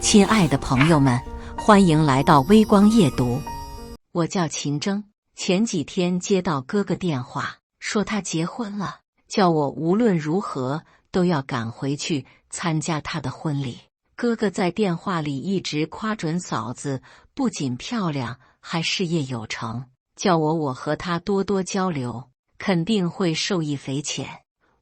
亲爱的朋友们，欢迎来到微光夜读。我叫秦征，前几天接到哥哥电话，说他结婚了，叫我无论如何都要赶回去参加他的婚礼。哥哥在电话里一直夸准嫂子不仅漂亮，还事业有成，叫我和他多多交流，肯定会受益匪浅。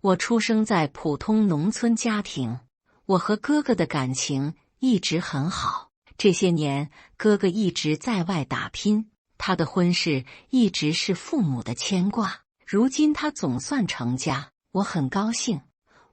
我出生在普通农村家庭，我和哥哥的感情一直很好。这些年，哥哥一直在外打拼，他的婚事一直是父母的牵挂。如今他总算成家，我很高兴。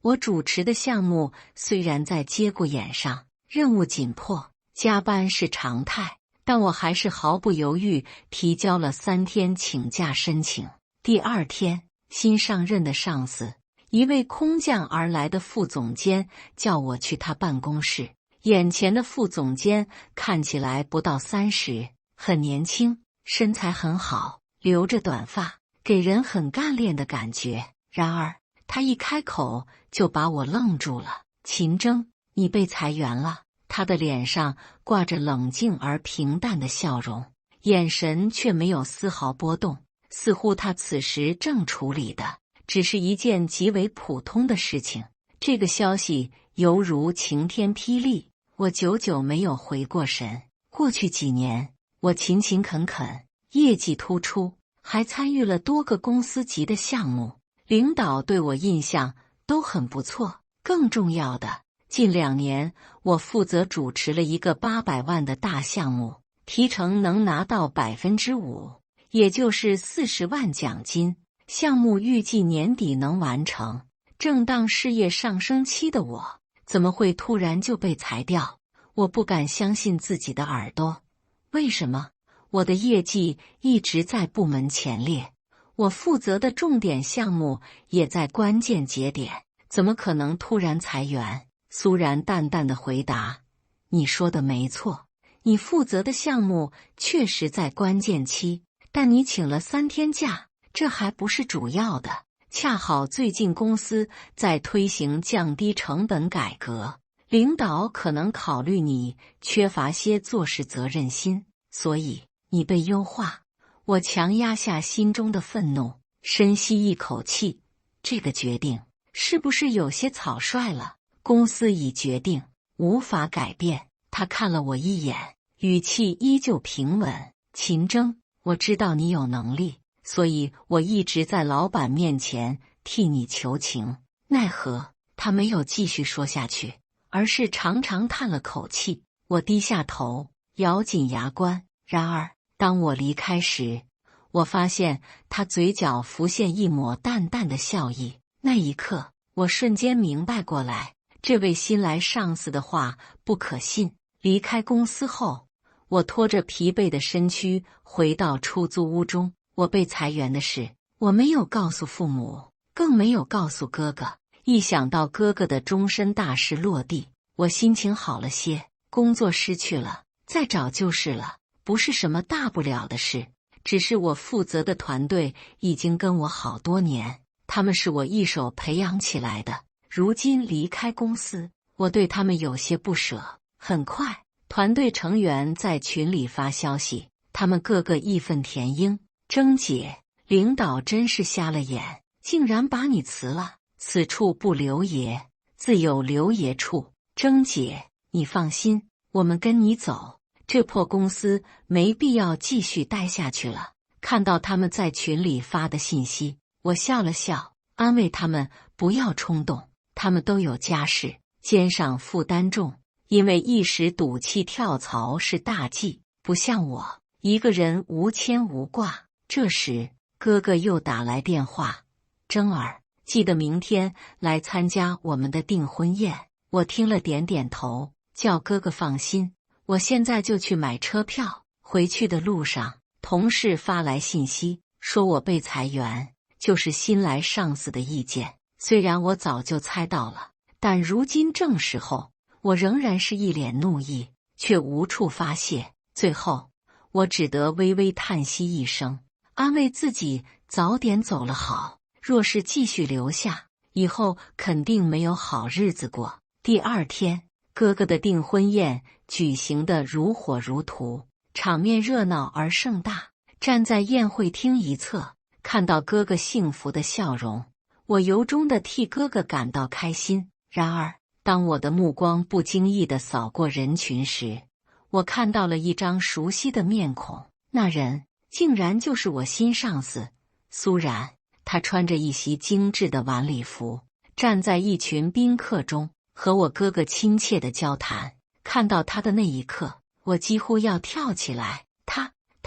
我主持的项目虽然在节骨眼上，任务紧迫，加班是常态，但我还是毫不犹豫提交了3天请假申请。第2天，新上任的上司，一位空降而来的副总监叫我去他办公室。眼前的副总监看起来不到30，很年轻，身材很好，留着短发，给人很干练的感觉。然而，他一开口就把我愣住了。秦征，你被裁员了。他的脸上挂着冷静而平淡的笑容，眼神却没有丝毫波动，似乎他此时正处理的只是一件极为普通的事情。这个消息犹如晴天霹雳，我久久没有回过神。过去几年，我勤勤恳恳，业绩突出，还参与了多个公司级的项目，领导对我印象都很不错。更重要的，近2年我负责主持了一个800万的大项目，提成能拿到5%，也就是40万奖金。项目预计年底能完成。正当事业上升期的我，怎么会突然就被裁掉？我不敢相信自己的耳朵。为什么？我的业绩一直在部门前列，我负责的重点项目也在关键节点，怎么可能突然裁员？苏然淡淡的回答：你说的没错，你负责的项目确实在关键期，但你请了3天假，这还不是主要的。恰好最近公司在推行降低成本改革，领导可能考虑你缺乏些做事责任心，所以你被优化。我强压下心中的愤怒，深吸一口气，这个决定是不是有些草率了？公司已决定，无法改变。他看了我一眼，语气依旧平稳。秦征，我知道你有能力，所以我一直在老板面前替你求情。奈何他没有继续说下去，而是长长叹了口气。我低下头，咬紧牙关。然而当我离开时，我发现他嘴角浮现一抹淡淡的笑意。那一刻，我瞬间明白过来，这位新来上司的话不可信。离开公司后，我拖着疲惫的身躯回到出租屋中。我被裁员的事，我没有告诉父母，更没有告诉哥哥。一想到哥哥的终身大事落地，我心情好了些。工作失去了，再找就是了，不是什么大不了的事。只是我负责的团队已经跟我好多年，他们是我一手培养起来的。如今离开公司，我对他们有些不舍。很快，团队成员在群里发消息，他们个个义愤填膺。征姐，领导真是瞎了眼，竟然把你辞了。此处不留爷，自有留爷处。征姐，你放心，我们跟你走，这破公司没必要继续待下去了。看到他们在群里发的信息，我笑了笑，安慰他们不要冲动，他们都有家室，肩上负担重，因为一时赌气跳槽是大忌，不像我一个人无牵无挂。这时，哥哥又打来电话：征儿，记得明天来参加我们的订婚宴。我听了点点头，叫哥哥放心，我现在就去买车票。回去的路上，同事发来信息，说我被裁员，就是新来上司的意见。虽然我早就猜到了，但如今证实后，我仍然是一脸怒意，却无处发泄。最后，我只得微微叹息一声，安慰自己早点走了好，若是继续留下，以后肯定没有好日子过。第2天，哥哥的订婚宴举行得如火如荼，场面热闹而盛大。站在宴会厅一侧，看到哥哥幸福的笑容，我由衷地替哥哥感到开心。然而，当我的目光不经意地扫过人群时，我看到了一张熟悉的面孔，那人竟然就是我新上司苏然。他穿着一袭精致的晚礼服，站在一群宾客中，和我哥哥亲切地交谈。看到他的那一刻，我几乎要跳起来。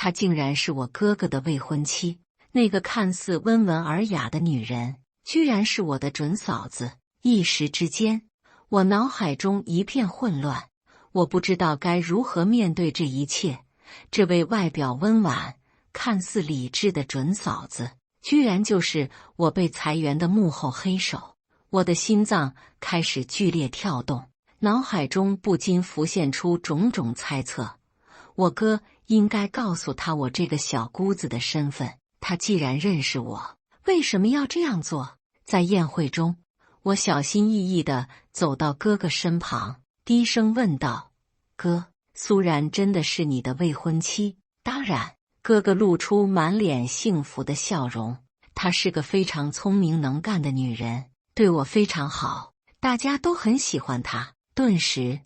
她竟然是我哥哥的未婚妻，那个看似温文尔雅的女人，居然是我的准嫂子。一时之间，我脑海中一片混乱，我不知道该如何面对这一切。这位外表温婉、看似理智的准嫂子，居然就是我被裁员的幕后黑手。我的心脏开始剧烈跳动，脑海中不禁浮现出种种猜测。我哥应该告诉他我这个小姑子的身份，他既然认识我，为什么要这样做？在宴会中，我小心翼翼地走到哥哥身旁，低声问道：“哥，苏然真的是你的未婚妻？”“当然。”哥哥露出满脸幸福的笑容，她是个非常聪明能干的女人，对我非常好，大家都很喜欢她。顿时，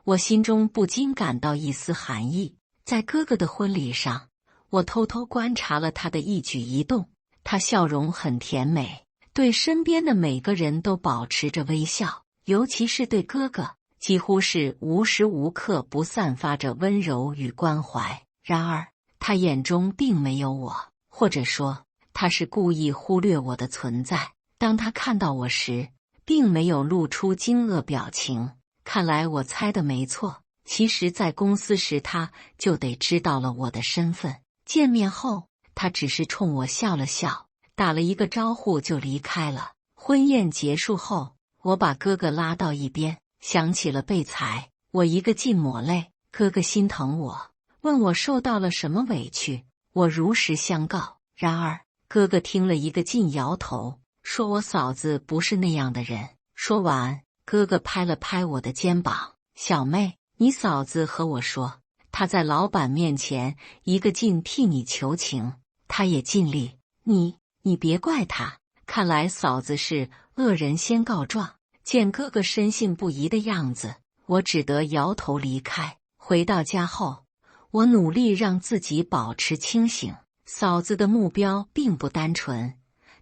我心中不禁感到一丝寒意。在哥哥的婚礼上，我偷偷观察了他的一举一动，他笑容很甜美，对身边的每个人都保持着微笑，尤其是对哥哥，几乎是无时无刻不散发着温柔与关怀。然而，他眼中并没有我，或者说，他是故意忽略我的存在。当他看到我时，并没有露出惊愕表情。看来我猜的没错。其实，在公司时他就得知道了我的身份。见面后，他只是冲我笑了笑，打了一个招呼就离开了。婚宴结束后，我把哥哥拉到一边，想起了被裁，我一个劲抹泪。哥哥心疼我，问我受到了什么委屈，我如实相告。然而，哥哥听了一个劲摇头，说我嫂子不是那样的人。说完，哥哥拍了拍我的肩膀：“小妹，你嫂子和我说，她在老板面前一个劲替你求情，她也尽力，你别怪她。”看来嫂子是恶人先告状。见哥哥深信不疑的样子，我只得摇头离开。回到家后，我努力让自己保持清醒。嫂子的目标并不单纯，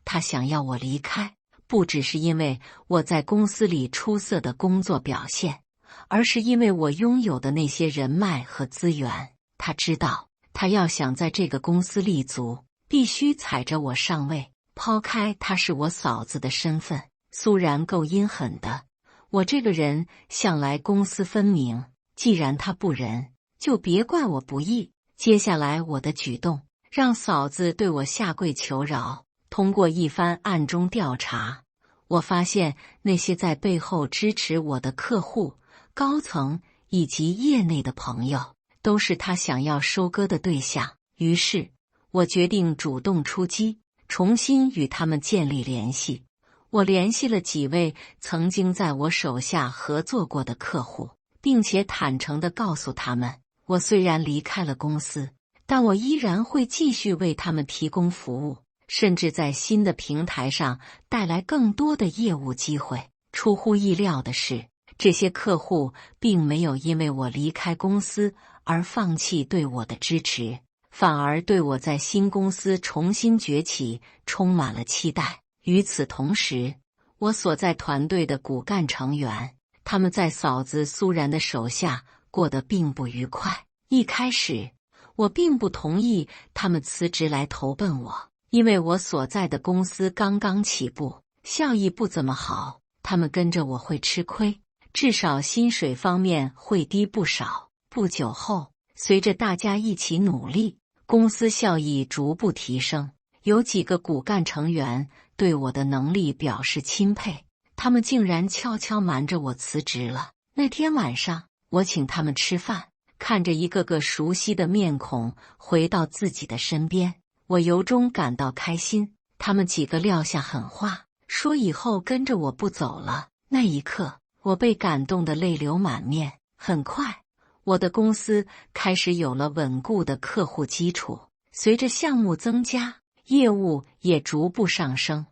她想要我离开，不只是因为我在公司里出色的工作表现，而是因为我拥有的那些人脉和资源。她知道，她要想在这个公司立足，必须踩着我上位。抛开她是我嫂子的身份，苏然够阴狠的。我这个人向来公私分明，既然她不仁，就别怪我不义。接下来我的举动让嫂子对我下跪求饶。通过一番暗中调查，我发现那些在背后支持我的客户、高层以及业内的朋友，都是他想要收割的对象。于是，我决定主动出击，重新与他们建立联系。我联系了几位曾经在我手下合作过的客户，并且坦诚地告诉他们，我虽然离开了公司，但我依然会继续为他们提供服务，甚至在新的平台上带来更多的业务机会。出乎意料的是，这些客户并没有因为我离开公司而放弃对我的支持，反而对我在新公司重新崛起充满了期待。与此同时，我所在团队的骨干成员，他们在嫂子苏然的手下过得并不愉快。一开始，我并不同意他们辞职来投奔我，因为我所在的公司刚刚起步，效益不怎么好，他们跟着我会吃亏，至少薪水方面会低不少。不久后，随着大家一起努力，公司效益逐步提升，有几个骨干成员对我的能力表示钦佩，他们竟然悄悄瞒着我辞职了。那天晚上，我请他们吃饭，看着一个个熟悉的面孔回到自己的身边，我由衷感到开心。他们几个撂下狠话，说以后跟着我不走了。那一刻，我被感动得泪流满面。很快，我的公司开始有了稳固的客户基础，随着项目增加，业务也逐步上升。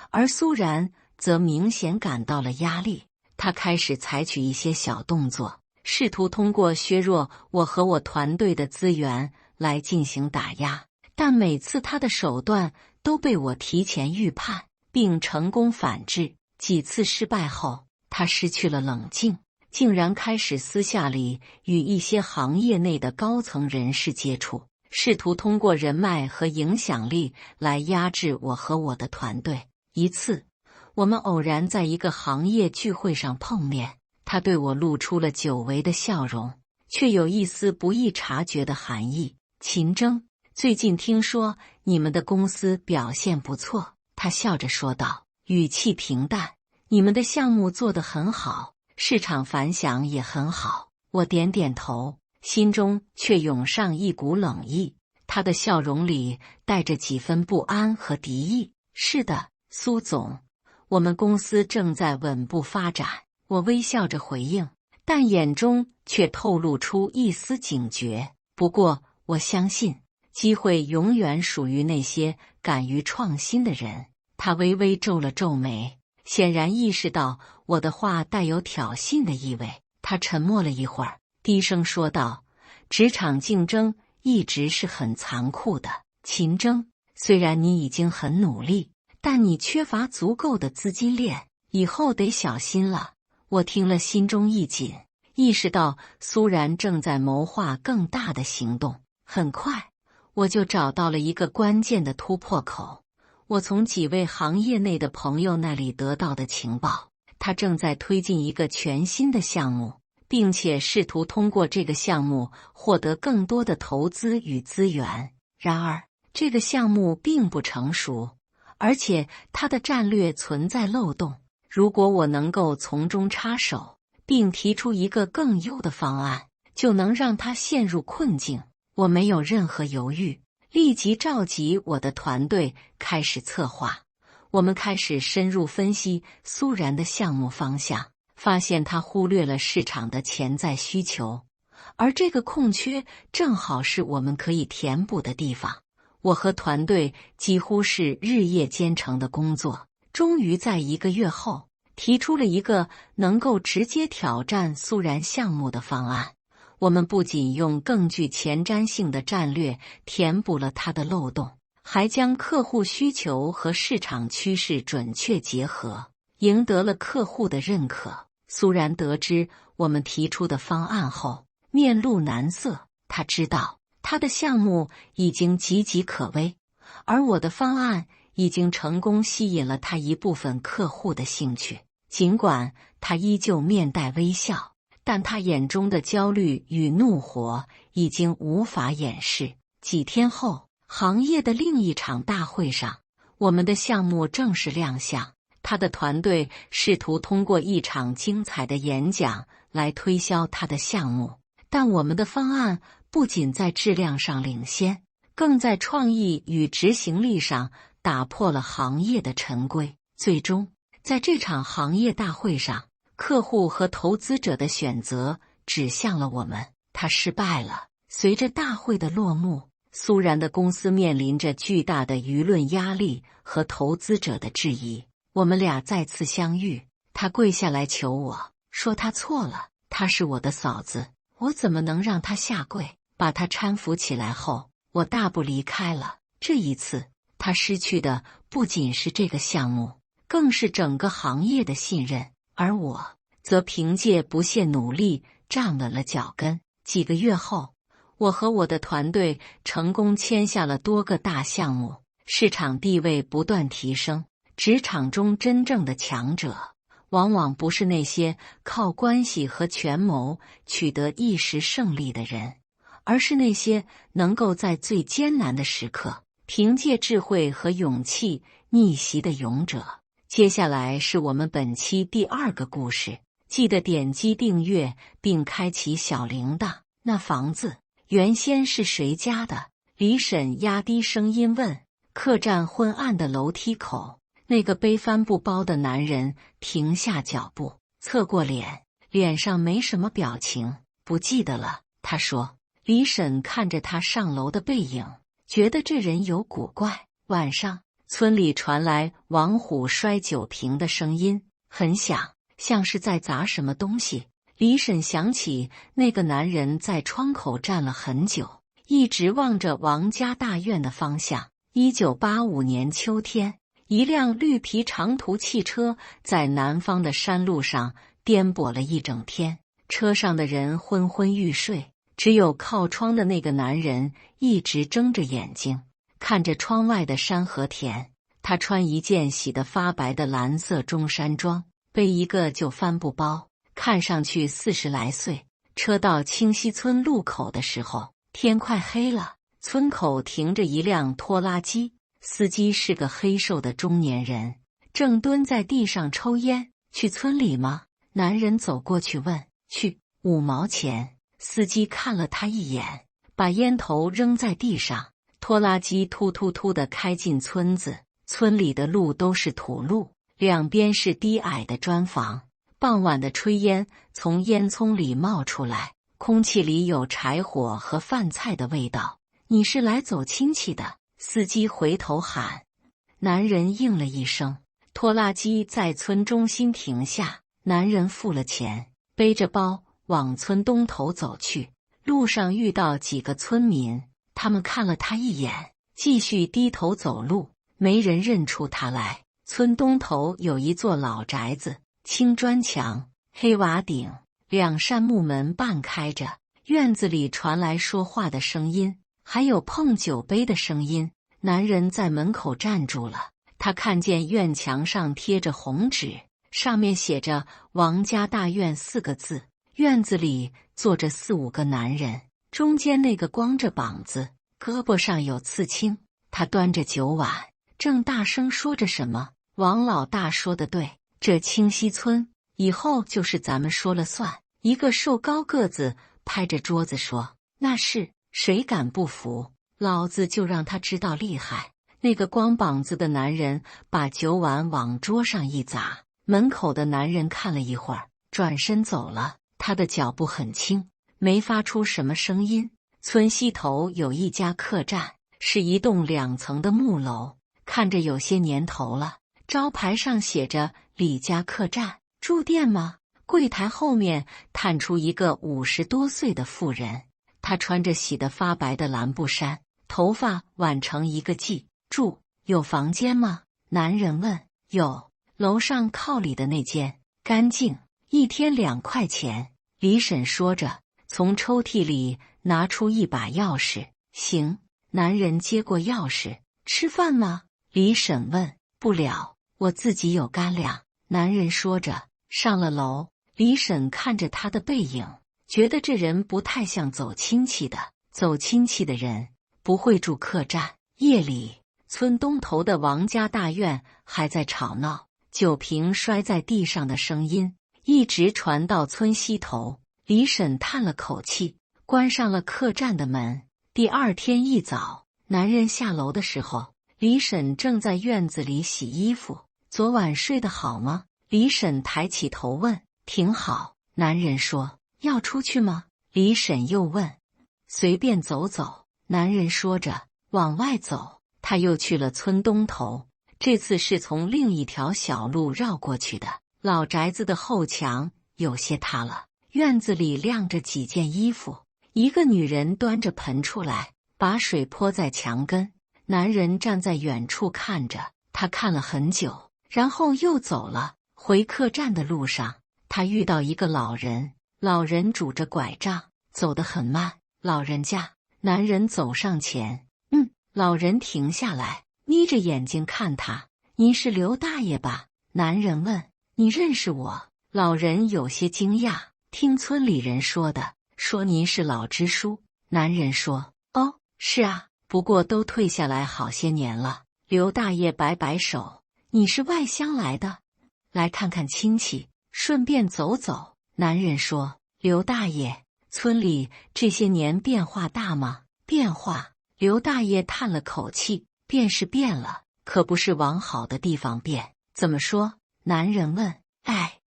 而苏然则明显感到了压力，他开始采取一些小动作，试图通过削弱我和我团队的资源来进行打压。但每次他的手段都被我提前预判，并成功反制。几次失败后，他失去了冷静，竟然开始私下里与一些行业内的高层人士接触，试图通过人脉和影响力来压制我和我的团队。一次，我们偶然在一个行业聚会上碰面，他对我露出了久违的笑容，却有一丝不易察觉的寒意。秦征，最近听说你们的公司表现不错，他笑着说道，语气平淡。你们的项目做得很好，市场反响也很好。我点点头，心中却涌上一股冷意。他的笑容里带着几分不安和敌意。是的，苏总，我们公司正在稳步发展。我微笑着回应，但眼中却透露出一丝警觉。不过，我相信机会永远属于那些敢于创新的人。他微微皱了皱眉，显然意识到我的话带有挑衅的意味。他沉默了一会儿，低声说道：职场竞争一直是很残酷的，秦征，虽然你已经很努力，但你缺乏足够的资金链，以后得小心了。我听了心中一紧，意识到苏然正在谋划更大的行动。很快，我就找到了一个关键的突破口。我从几位行业内的朋友那里得到的情报，他正在推进一个全新的项目，并且试图通过这个项目获得更多的投资与资源。然而，这个项目并不成熟，而且它的战略存在漏洞。如果我能够从中插手，并提出一个更优的方案，就能让它陷入困境。我没有任何犹豫，立即召集我的团队开始策划。我们开始深入分析苏然的项目方向，发现他忽略了市场的潜在需求，而这个空缺正好是我们可以填补的地方。我和团队几乎是日夜兼程的工作，终于在1个月后提出了一个能够直接挑战苏然项目的方案。我们不仅用更具前瞻性的战略填补了它的漏洞，还将客户需求和市场趋势准确结合，赢得了客户的认可。苏然得知我们提出的方案后，面露难色。他知道他的项目已经岌岌可危，而我的方案已经成功吸引了他一部分客户的兴趣。尽管他依旧面带微笑，但他眼中的焦虑与怒火已经无法掩饰。几天后，行业的另一场大会上，我们的项目正式亮相。他的团队试图通过一场精彩的演讲来推销他的项目，但我们的方案不仅在质量上领先，更在创意与执行力上打破了行业的陈规。最终，在这场行业大会上，客户和投资者的选择指向了我们。他失败了。随着大会的落幕，苏然的公司面临着巨大的舆论压力和投资者的质疑。我们俩再次相遇，他跪下来求我，说他错了，她是我的嫂子，我怎么能让她下跪？把她搀扶起来后，我大步离开了。这一次，他失去的不仅是这个项目，更是整个行业的信任，而我则凭借不懈努力站稳了脚跟。几个月后，我和我的团队成功签下了多个大项目，市场地位不断提升。职场中真正的强者，往往不是那些靠关系和权谋取得一时胜利的人，而是那些能够在最艰难的时刻，凭借智慧和勇气逆袭的勇者。接下来是我们本期第2个故事，记得点击订阅并开启小铃铛。那房子原先是谁家的？李婶压低声音问。客栈昏暗的楼梯口，那个背帆布包的男人停下脚步，侧过脸，脸上没什么表情。不记得了。他说。李婶看着他上楼的背影，觉得这人有古怪。晚上，村里传来王虎摔酒瓶的声音，很响，像是在砸什么东西。李婶想起那个男人在窗口站了很久，一直望着王家大院的方向。1985年秋天，一辆绿皮长途汽车在南方的山路上颠簸了一整天，车上的人昏昏欲睡，只有靠窗的那个男人一直睁着眼睛，看着窗外的山和田。他穿一件洗得发白的蓝色中山装，背一个旧帆布包，看上去40来岁。车到清溪村路口的时候，天快黑了。村口停着一辆拖拉机，司机是个黑瘦的中年人，正蹲在地上抽烟。去村里吗？男人走过去问。去，5毛钱。司机看了他一眼，把烟头扔在地上。拖拉机突突突地开进村子，村里的路都是土路，两边是低矮的砖房。傍晚的炊烟从烟囱里冒出来，空气里有柴火和饭菜的味道。你是来走亲戚的？司机回头喊。男人应了一声。拖拉机在村中心停下，男人付了钱，背着包往村东头走去。路上遇到几个村民，他们看了他一眼，继续低头走路，没人认出他来。村东头有一座老宅子，青砖墙，黑瓦顶，2扇木门半开着。院子里传来说话的声音，还有碰酒杯的声音。男人在门口站住了，他看见院墙上贴着红纸，上面写着王家大院4个字。院子里坐着4、5个男人，中间那个光着膀子，胳膊上有刺青。他端着酒碗，正大声说着什么。王老大说的对，这清溪村以后就是咱们说了算。一个瘦高个子拍着桌子说：“那是，谁敢不服，老子就让他知道厉害。”那个光膀子的男人把酒碗往桌上一砸。门口的男人看了一会儿，转身走了。他的脚步很轻，没发出什么声音。村西头有一家客栈，是一栋2层的木楼，看着有些年头了。招牌上写着李家客栈。住店吗？柜台后面探出一个50多岁的妇人，她穿着洗得发白的蓝布衫，头发挽成一个髻。住，有房间吗？男人问。有，楼上靠里的那间，干净，1天2块钱。李婶说着，从抽屉里拿出一把钥匙。行。男人接过钥匙。吃饭吗？李婶问。不了，我自己有干粮。男人说着，上了楼。李婶看着他的背影，觉得这人不太像走亲戚的。走亲戚的人不会住客栈。夜里，村东头的王家大院还在吵闹，酒瓶摔在地上的声音一直传到村西头。李婶叹了口气，关上了客栈的门。第2天一早，男人下楼的时候，李婶正在院子里洗衣服。昨晚睡得好吗？李婶抬起头问。挺好。男人说。要出去吗？李婶又问。随便走走。男人说着往外走。他又去了村东头，这次是从另一条小路绕过去的。老宅子的后墙有些塌了，院子里晾着几件衣服。一个女人端着盆出来，把水泼在墙根。男人站在远处看着，他看了很久，然后又走了。回客栈的路上，他遇到一个老人，老人拄着拐杖，走得很慢。老人家。男人走上前。老人停下来，眯着眼睛看他。您是刘大爷吧？男人问。你认识我？老人有些惊讶。听村里人说的，说您是老支书。男人说。哦，是啊，不过都退下来好些年了。刘大爷摆摆手。你是外乡来的？来看看亲戚，顺便走走。男人说。刘大爷，村里这些年变化大吗？变化。刘大爷叹了口气。变是变了，可不是往好的地方变。怎么说？男人问。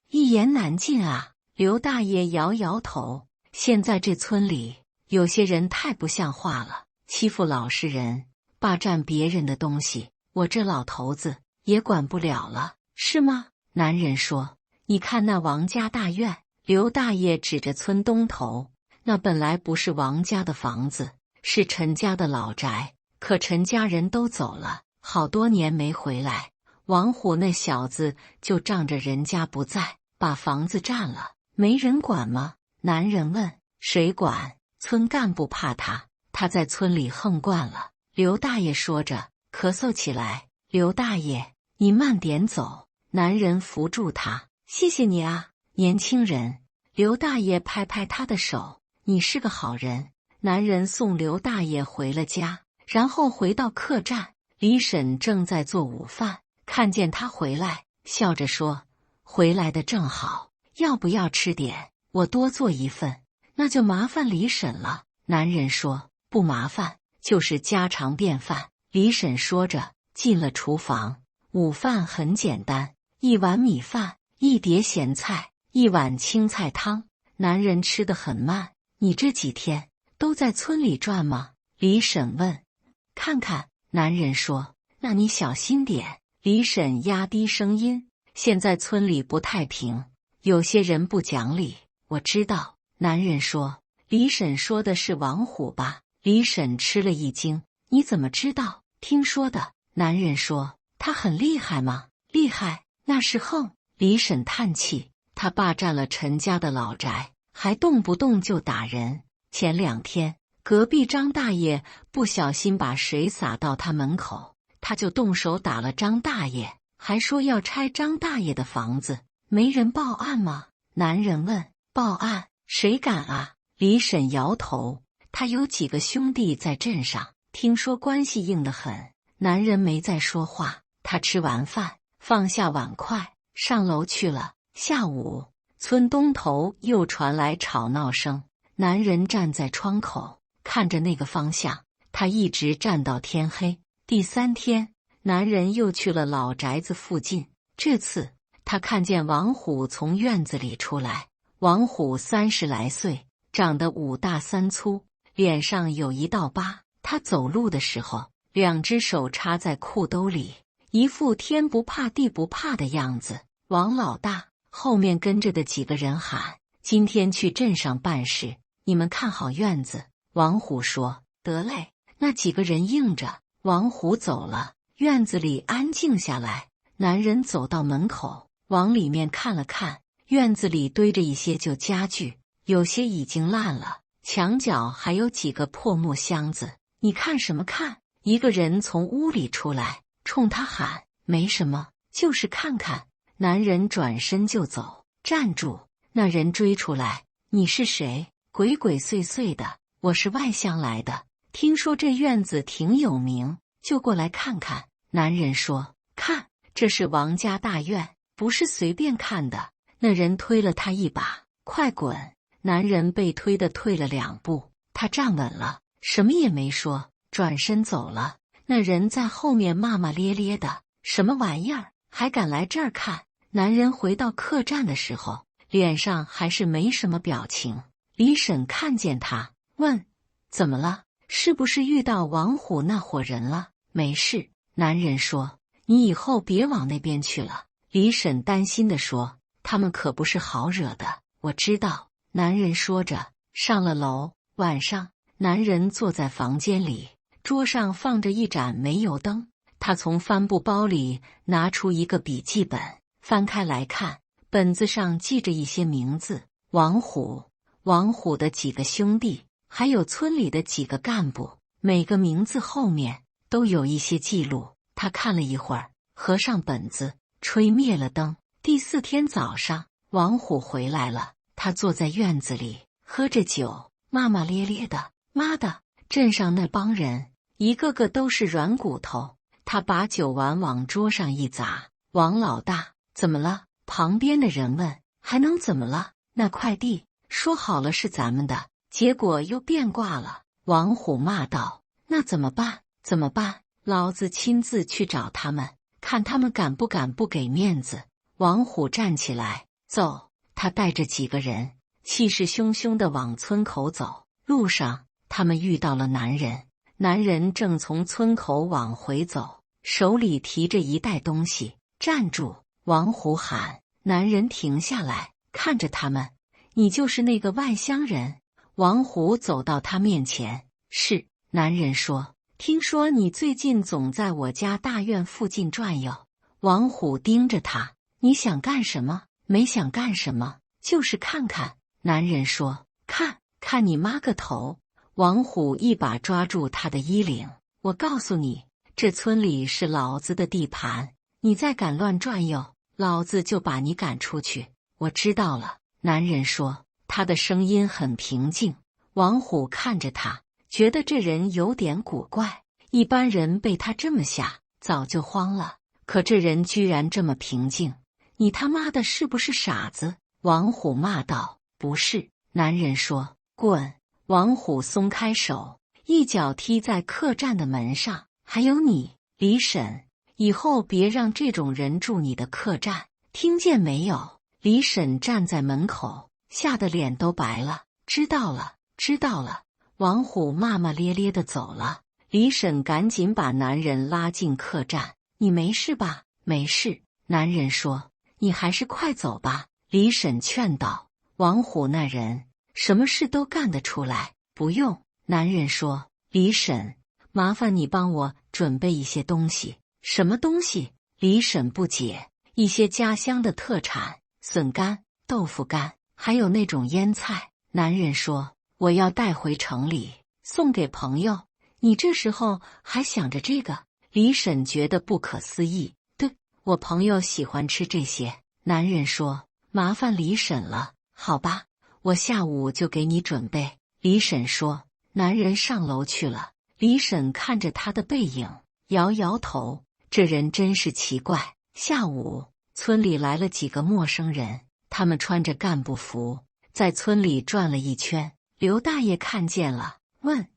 一言难尽啊。刘大爷摇摇头。现在这村里有些人太不像话了，欺负老实人，霸占别人的东西，我这老头子也管不了了，是吗？男人说，你看那王家大院。刘大爷指着村东头，那本来不是王家的房子，是陈家的老宅，可陈家人都走了，好多年没回来，王虎那小子就仗着人家不在，把房子占了，没人管吗？男人问。谁管？村干部怕他，他在村里横惯了。刘大爷说着，咳嗽起来。刘大爷，你慢点走。男人扶住他，谢谢你啊，年轻人。刘大爷拍拍他的手，你是个好人。男人送刘大爷回了家，然后回到客栈。李婶正在做午饭，看见他回来，笑着说：“回来的正好，要不要吃点？我多做一份。”那就麻烦李婶了。男人说：“不麻烦，就是家常便饭。”李婶说着进了厨房。午饭很简单，一碗米饭，一碟咸菜，一碗青菜汤。男人吃得很慢。你这几天都在村里转吗？李婶问。看看。男人说。那你小心点。李婶压低声音。现在村里不太平，有些人不讲理。我知道。男人说。李婶说的是王虎吧？李婶吃了一惊。你怎么知道？听说的。男人说。他很厉害吗？厉害，那是横。李婶叹气。他霸占了陈家的老宅，还动不动就打人。前2天，隔壁张大爷不小心把水洒到他门口，他就动手打了张大爷，还说要拆张大爷的房子。没人报案吗？男人问。报案？谁敢啊？李婶摇头。他有几个兄弟在镇上，听说关系硬得很。男人没再说话。他吃完饭，放下碗筷，上楼去了。下午，村东头又传来吵闹声。男人站在窗口，看着那个方向，他一直站到天黑。第3天，男人又去了老宅子附近。这次，他看见王虎从院子里出来。王虎30来岁，长得5大3粗，脸上有一道疤。他走路的时候，2只手插在裤兜里，一副天不怕地不怕的样子。王老大，后面跟着的几个人喊：“今天去镇上办事，你们看好院子。”王虎说：“得嘞。”那几个人应着。王虎走了，院子里安静下来。男人走到门口，往里面看了看，院子里堆着一些旧家具，有些已经烂了，墙角还有几个破木箱子。你看什么看？一个人从屋里出来，冲他喊：“没什么，就是看看。”男人转身就走。站住！那人追出来：“你是谁？鬼鬼祟祟的。”“我是外乡来的，听说这院子挺有名，就过来看看。”男人说：“看，这是王家大院，不是随便看的。”那人推了他一把：“快滚！”男人被推的退了2步，他站稳了，什么也没说，转身走了。那人在后面骂骂咧咧的：“什么玩意儿，还敢来这儿看？”男人回到客栈的时候，脸上还是没什么表情。李婶看见他，问：“怎么了？是不是遇到王虎那伙人了？”“没事。”男人说。“你以后别往那边去了。”李婶担心地说：“他们可不是好惹的。”“我知道。”男人说着上了楼。晚上，男人坐在房间里，桌上放着一盏煤油灯。他从帆布包里拿出一个笔记本，翻开来看，本子上记着一些名字：王虎、王虎的几个兄弟，还有村里的几个干部。每个名字后面都有一些记录。他看了一会儿，合上本子，吹灭了灯。第4天早上，王虎回来了。他坐在院子里，喝着酒，骂骂咧咧的：“妈的，镇上那帮人，一个个都是软骨头。”他把酒碗往桌上一砸：“王老大，怎么了？”旁边的人问：“还能怎么了？那块地说好了是咱们的，结果又变卦了。”王虎骂道：“那怎么办？怎么办？老子亲自去找他们，看他们敢不敢不给面子。”王虎站起来：“走！”他带着几个人气势汹汹地往村口走。路上，他们遇到了男人，男人正从村口往回走，手里提着一袋东西。站住！王虎喊。男人停下来，看着他们。你就是那个外乡人？王虎走到他面前。是。男人说。听说你最近总在我家大院附近转悠。王虎盯着他。你想干什么？没想干什么，就是看看。男人说。看你妈个头！王虎一把抓住他的衣领。我告诉你，这村里是老子的地盘，你再敢乱转悠，老子就把你赶出去。我知道了。男人说。他的声音很平静。王虎看着他，觉得这人有点古怪。一般人被他这么吓，早就慌了，可这人居然这么平静。你他妈的是不是傻子？王虎骂道。不是。男人说。滚！王虎松开手，一脚踢在客栈的门上。还有你，李婶，以后别让这种人住你的客栈，听见没有？李婶站在门口，吓得脸都白了。知道了，知道了。王虎骂骂咧咧地走了。李婶赶紧把男人拉进客栈。你没事吧？没事。男人说。你还是快走吧。李婶劝道。王虎那人什么事都干得出来。不用。男人说。李婶，麻烦你帮我准备一些东西。什么东西？李婶不解。一些家乡的特产，笋干、豆腐干，还有那种腌菜。男人说。我要带回城里送给朋友。你这时候还想着这个？李婶觉得不可思议。对，我朋友喜欢吃这些。男人说。麻烦李婶了。好吧，我下午就给你准备。李婶说。男人上楼去了。李婶看着他的背影，摇摇头。这人真是奇怪。下午，村里来了几个陌生人，他们穿着干部服，在村里转了一圈。刘大爷看见了，问：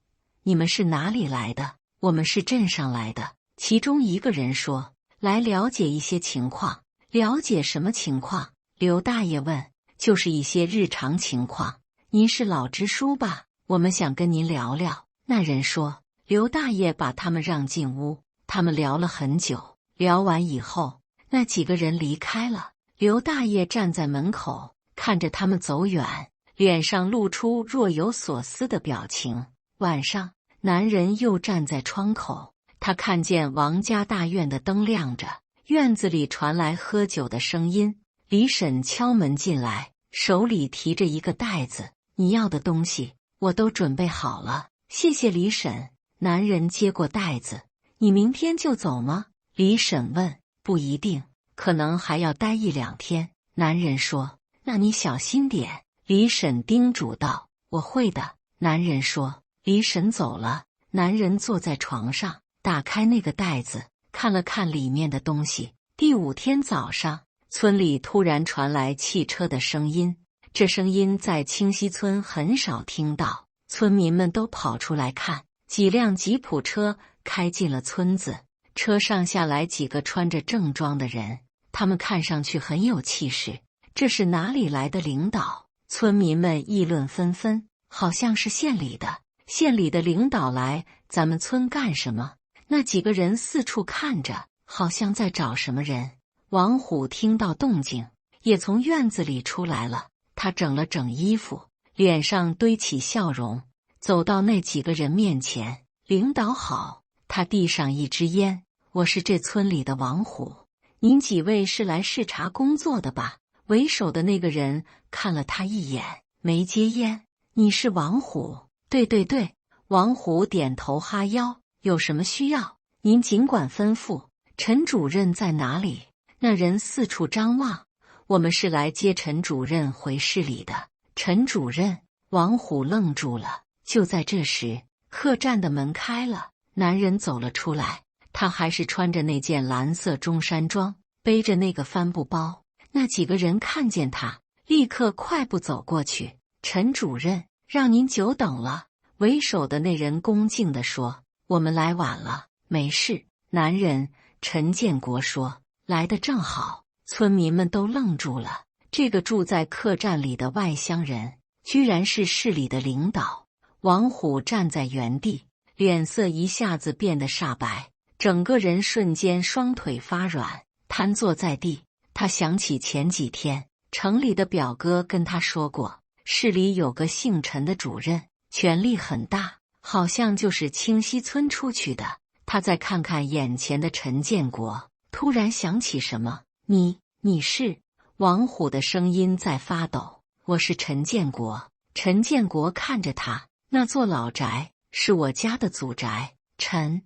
你们是哪里来的？我们是镇上来的。其中一个人说：来了解一些情况。了解什么情况？刘大爷问。就是一些日常情况。您是老支书吧？我们想跟您聊聊。那人说。刘大爷把他们让进屋，他们聊了很久。聊完以后，那几个人离开了。刘大爷站在门口，看着他们走远，脸上露出若有所思的表情。晚上，男人又站在窗口，他看见王家大院的灯亮着，院子里传来喝酒的声音。李婶敲门进来，手里提着一个袋子。你要的东西我都准备好了，谢谢李婶。男人接过袋子。你明天就走吗？李婶问。不一定，可能还要待1-2天。男人说。那你小心点。李婶叮嘱道。我会的。男人说。李婶走了。男人坐在床上，打开那个袋子，看了看里面的东西。第5天早上，村里突然传来汽车的声音。这声音在清溪村很少听到，村民们都跑出来看。几辆吉普车开进了村子，车上下来几个穿着正装的人，他们看上去很有气势。这是哪里来的领导？村民们议论纷纷。好像是县里的。县里的领导来咱们村干什么？那几个人四处看着，好像在找什么人。王虎听到动静，也从院子里出来了。他整了整衣服，脸上堆起笑容，走到那几个人面前。领导好。他递上一支烟。我是这村里的王虎，您几位是来视察工作的吧？为首的那个人看了他一眼，没接烟。你是王虎？对对对。王虎点头哈腰。有什么需要，您尽管吩咐。陈主任在哪里？那人四处张望。我们是来接陈主任回市里的。陈主任？王虎愣住了。就在这时，客栈的门开了，男人走了出来。他还是穿着那件蓝色中山装，背着那个帆布包。那几个人看见他，立刻快步走过去。陈主任，让您久等了。为首的那人恭敬地说。我们来晚了。没事。男人陈建国说。来得正好。村民们都愣住了。这个住在客栈里的外乡人，居然是市里的领导。王虎站在原地，脸色一下子变得煞白，整个人瞬间双腿发软，瘫坐在地。他想起前几天城里的表哥跟他说过，市里有个姓陈的主任，权力很大，好像就是清溪村出去的。他再看看眼前的陈建国，突然想起什么：“你是？”王虎的声音在发抖：“我是陈建国。”陈建国看着他：“那座老宅是我家的祖宅。”陈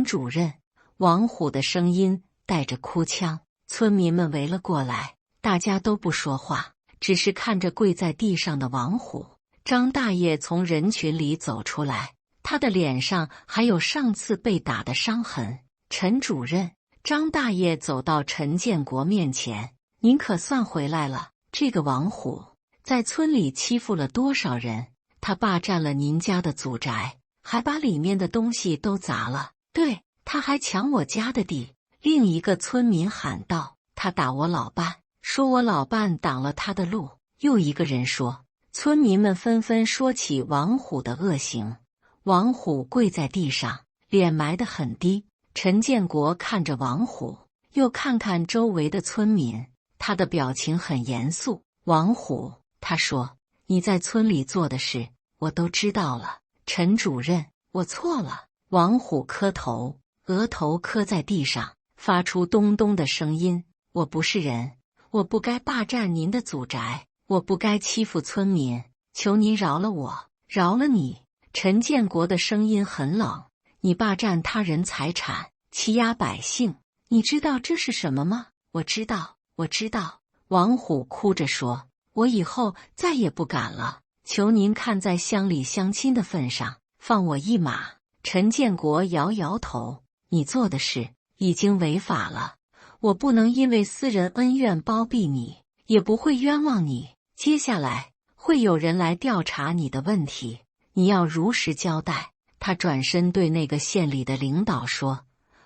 主任。王虎的声音带着哭腔。村民们围了过来，大家都不说话，只是看着跪在地上的王虎。张大爷从人群里走出来，他的脸上还有上次被打的伤痕。陈主任。张大爷走到陈建国面前：“您可算回来了。这个王虎在村里欺负了多少人？他霸占了您家的祖宅，还把里面的东西都砸了。对，他还抢我家的地。”另一个村民喊道：“他打我老伴，说我老伴挡了他的路。”又一个人说。村民们纷纷说起王虎的恶行。王虎跪在地上，脸埋得很低。陈建国看着王虎，又看看周围的村民，他的表情很严肃。王虎，他说：“你在村里做的事，我都知道了。”陈主任，我错了。王虎磕头，额头磕在地上，发出咚咚的声音：“我不是人，我不该霸占您的祖宅，我不该欺负村民，求您饶了我，饶了你。”陈建国的声音很冷：“你霸占他人财产，欺压百姓，你知道这是什么吗？”“我知道，我知道。”王虎哭着说：“我以后再也不敢了，求您看在乡里乡亲的份上，放我一马。”陈建国摇摇头：“你做的事已经违法了，我不能因为私人恩怨包庇你，也不会冤枉你。接下来会有人来调查你的问题，你要如实交代。”他转身对那个县里的领导说：“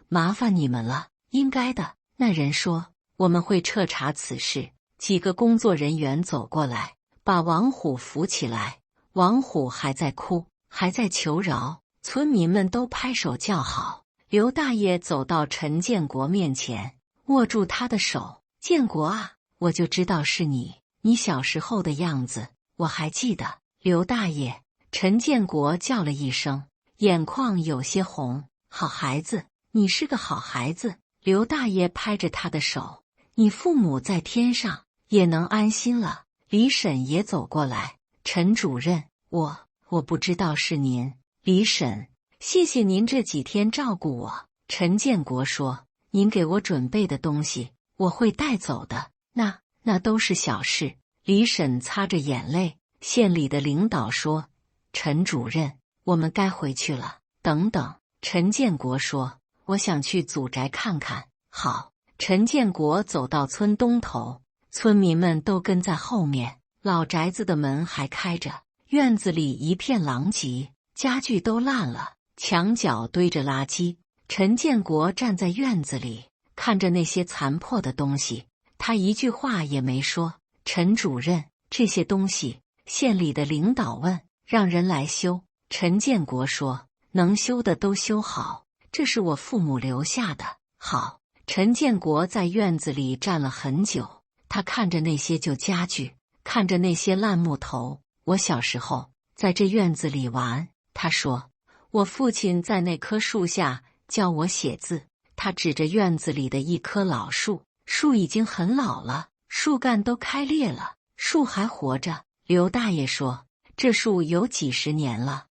麻烦你们了。”“应该的。”那人说：“我们会彻查此事。”几个工作人员走过来，把王虎扶起来。王虎还在哭，还在求饶。村民们都拍手叫好。刘大爷走到陈建国面前，握住他的手：“建国啊，我就知道是你，你小时候的样子，我还记得。”“刘大爷！”陈建国叫了一声，眼眶有些红。“好孩子，你是个好孩子。”刘大爷拍着他的手：“你父母在天上，也能安心了。”李婶也走过来：“陈主任，我不知道是您。”“李婶，谢谢您这几天照顾我。”陈建国说：“您给我准备的东西，我会带走的。那都是小事。”李婶擦着眼泪。县里的领导说：“陈主任，我们该回去了。”“等等。”陈建国说：“我想去祖宅看看。”“好。”陈建国走到村东头，村民们都跟在后面。老宅子的门还开着，院子里一片狼藉，家具都烂了，墙角堆着垃圾。陈建国站在院子里，看着那些残破的东西，他一句话也没说。“陈主任，这些东西……”县里的领导问：“让人来修。”陈建国说：“能修的都修好，这是我父母留下的。”“好。”陈建国在院子里站了很久，他看着那些旧家具，看着那些烂木头。“我小时候在这院子里玩。”他说：“我父亲在那棵树下教我写字。”他指着院子里的一棵老树，树已经很老了，树干都开裂了，树还活着。刘大爷说：“这树有几十年了。”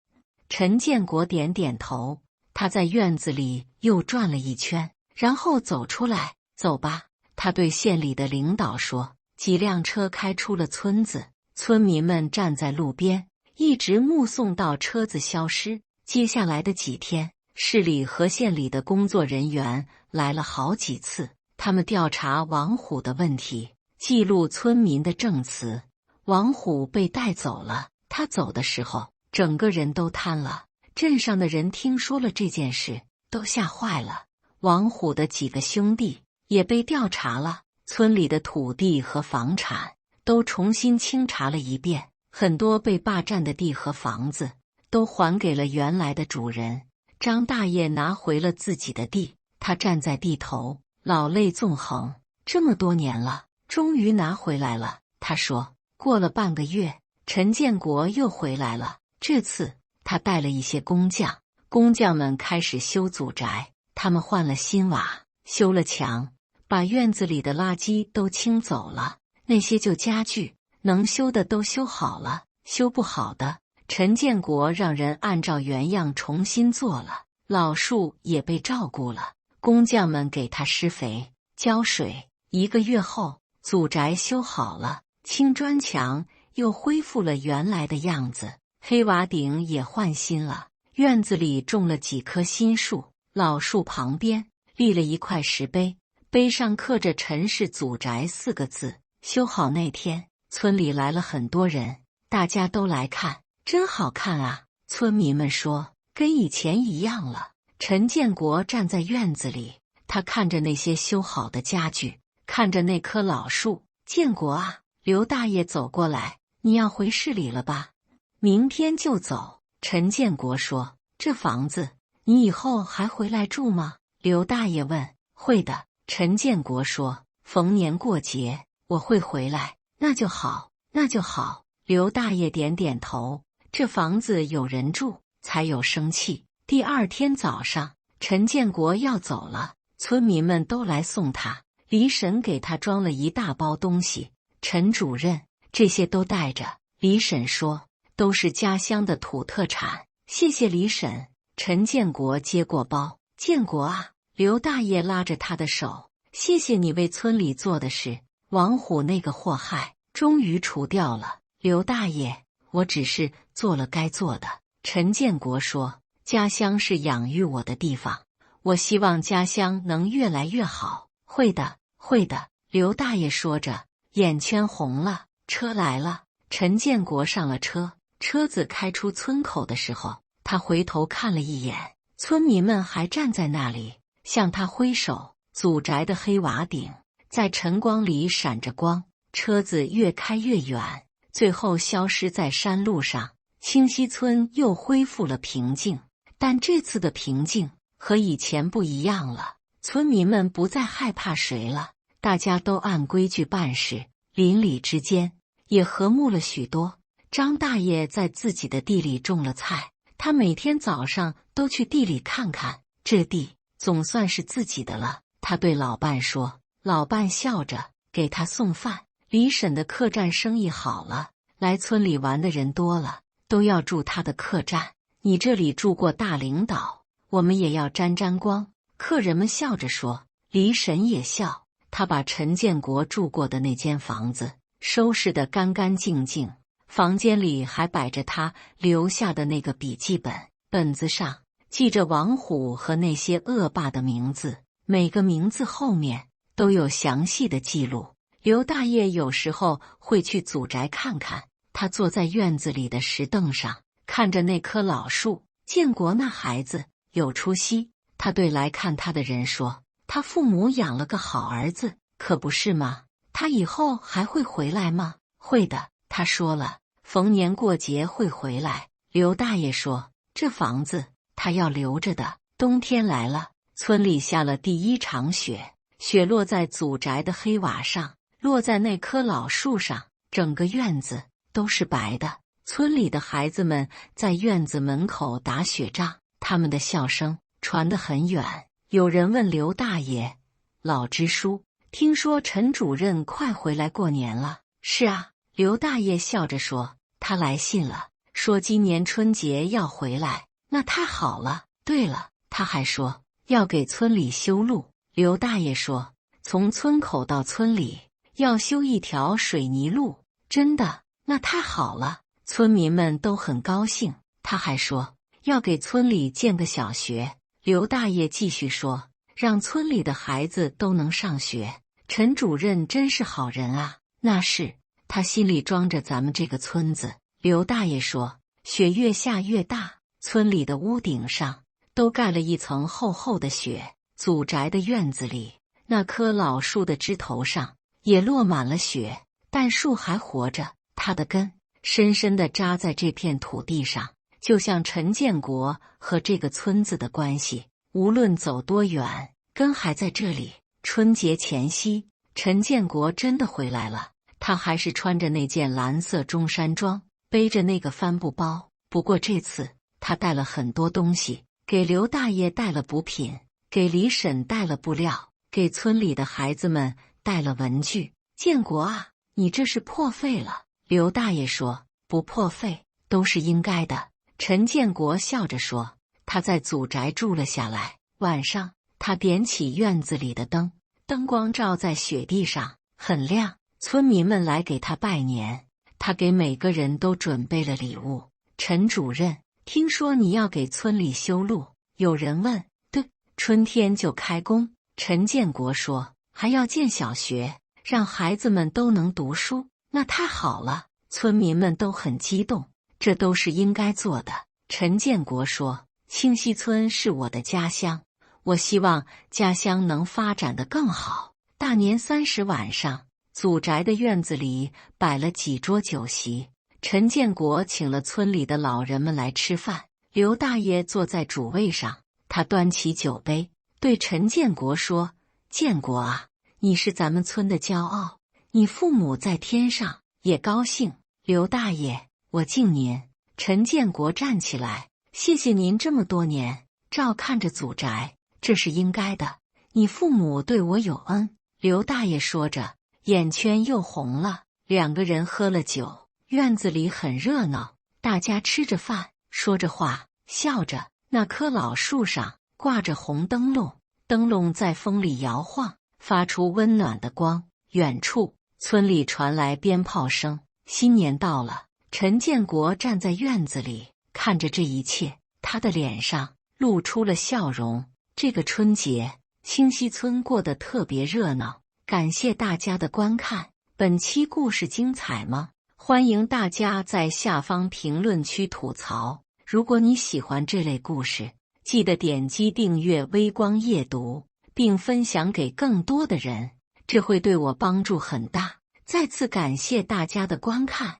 陈建国点点头。他在院子里又转了一圈，然后走出来：“走吧。”他对县里的领导说。几辆车开出了村子，村民们站在路边，一直目送到车子消失。接下来的几天，市里和县里的工作人员来了好几次，他们调查王虎的问题，记录村民的证词。王虎被带走了，他走的时候，整个人都瘫了。镇上的人听说了这件事，都吓坏了。王虎的几个兄弟也被调查了，村里的土地和房产都重新清查了一遍，很多被霸占的地和房子都都还给了原来的主人。张大爷拿回了自己的地，他站在地头，老泪纵横。这么多年了，终于拿回来了。他说，过了半个月，陈建国又回来了。这次他带了一些工匠，工匠们开始修祖宅。他们换了新瓦，修了墙，把院子里的垃圾都清走了。那些旧家具，能修的都修好了，修不好的，陈建国让人按照原样重新做了。老树也被照顾了，工匠们给他施肥、浇水。1个月后，祖宅修好了，青砖墙又恢复了原来的样子，黑瓦顶也换新了。院子里种了几棵新树，老树旁边立了一块石碑，碑上刻着陈氏祖宅4个字。修好那天，村里来了很多人，大家都来看，真好看啊！村民们说，跟以前一样了。陈建国站在院子里，他看着那些修好的家具，看着那棵老树。建国啊，刘大爷走过来，你要回市里了吧？明天就走。陈建国说，这房子你以后还回来住吗？刘大爷问。会的。陈建国说，逢年过节我会回来。那就好，那就好。刘大爷点点头。这房子有人住，才有生气。第2天早上，陈建国要走了，村民们都来送他。李婶给他装了一大包东西。陈主任，这些都带着。李婶说，都是家乡的土特产。谢谢李婶。陈建国接过包。建国啊，刘大爷拉着他的手，谢谢你为村里做的事。王虎那个祸害终于除掉了。刘大爷，我只是做了该做的。陈建国说，家乡是养育我的地方，我希望家乡能越来越好。会的，会的。刘大爷说着，眼圈红了。车来了。陈建国上了车，车子开出村口的时候，他回头看了一眼，村民们还站在那里，向他挥手。祖宅的黑瓦顶在晨光里闪着光，车子越开越远，最后消失在山路上。清溪村又恢复了平静，但这次的平静和以前不一样了。村民们不再害怕谁了，大家都按规矩办事，邻里之间也和睦了许多。张大爷在自己的地里种了菜，他每天早上都去地里看看，这地总算是自己的了。他对老伴说，老伴笑着给他送饭。李婶的客栈生意好了，来村里玩的人多了，都要住他的客栈。你这里住过大领导，我们也要沾沾光。客人们笑着说。李婶也笑，他把陈建国住过的那间房子收拾得干干净净，房间里还摆着他留下的那个笔记本，本子上记着王虎和那些恶霸的名字，每个名字后面都有详细的记录。刘大爷有时候会去祖宅看看，他坐在院子里的石凳上，看着那棵老树。建国那孩子有出息，他对来看他的人说，他父母养了个好儿子，可不是吗？他以后还会回来吗？会的，他说了，逢年过节会回来。刘大爷说，这房子他要留着的。冬天来了，村里下了第1场雪，雪落在祖宅的黑瓦上，落在那棵老树上，整个院子都是白的。村里的孩子们在院子门口打雪仗，他们的笑声传得很远。有人问刘大爷，老支书，听说陈主任快回来过年了？是啊，刘大爷笑着说，他来信了，说今年春节要回来。那太好了。对了，他还说要给村里修路。刘大爷说，从村口到村里要修一条水泥路。真的？那太好了。村民们都很高兴。他还说要给村里建个小学。刘大爷继续说，让村里的孩子都能上学。陈主任真是好人啊。那是，他心里装着咱们这个村子。刘大爷说，雪越下越大，村里的屋顶上都盖了一层厚厚的雪。祖宅的院子里，那棵老树的枝头上也落满了雪，但树还活着，它的根深深地扎在这片土地上，就像陈建国和这个村子的关系，无论走多远，根还在这里。春节前夕，陈建国真的回来了，他还是穿着那件蓝色中山装，背着那个帆布包。不过这次他带了很多东西，给刘大爷带了补品，给李婶带了布料，给村里的孩子们带了文具。建国啊，你这是破费了。刘大爷说，不破费，都是应该的。陈建国笑着说，他在祖宅住了下来。晚上，他点起院子里的灯，灯光照在雪地上，很亮。村民们来给他拜年，他给每个人都准备了礼物。陈主任，听说你要给村里修路？有人问。对，春天就开工。陈建国说，还要建小学，让孩子们都能读书。那太好了，村民们都很激动。这都是应该做的。陈建国说，清溪村是我的家乡，我希望家乡能发展得更好。大年30晚上，祖宅的院子里摆了几桌酒席，陈建国请了村里的老人们来吃饭。刘大爷坐在主位上，他端起酒杯，对陈建国说，建国啊，你是咱们村的骄傲，你父母在天上也高兴。刘大爷，我敬您。陈建国站起来，谢谢您这么多年照看着祖宅，这是应该的。你父母对我有恩。刘大爷说着，眼圈又红了。两个人喝了酒，院子里很热闹，大家吃着饭，说着话，笑着。那棵老树上挂着红灯笼，灯笼在风里摇晃，发出温暖的光。远处，村里传来鞭炮声。新年到了。陈建国站在院子里，看着这一切，他的脸上露出了笑容。这个春节，清溪村过得特别热闹。感谢大家的观看，本期故事精彩吗？欢迎大家在下方评论区吐槽。如果你喜欢这类故事，记得点击订阅微光夜读，并分享给更多的人，这会对我帮助很大。再次感谢大家的观看。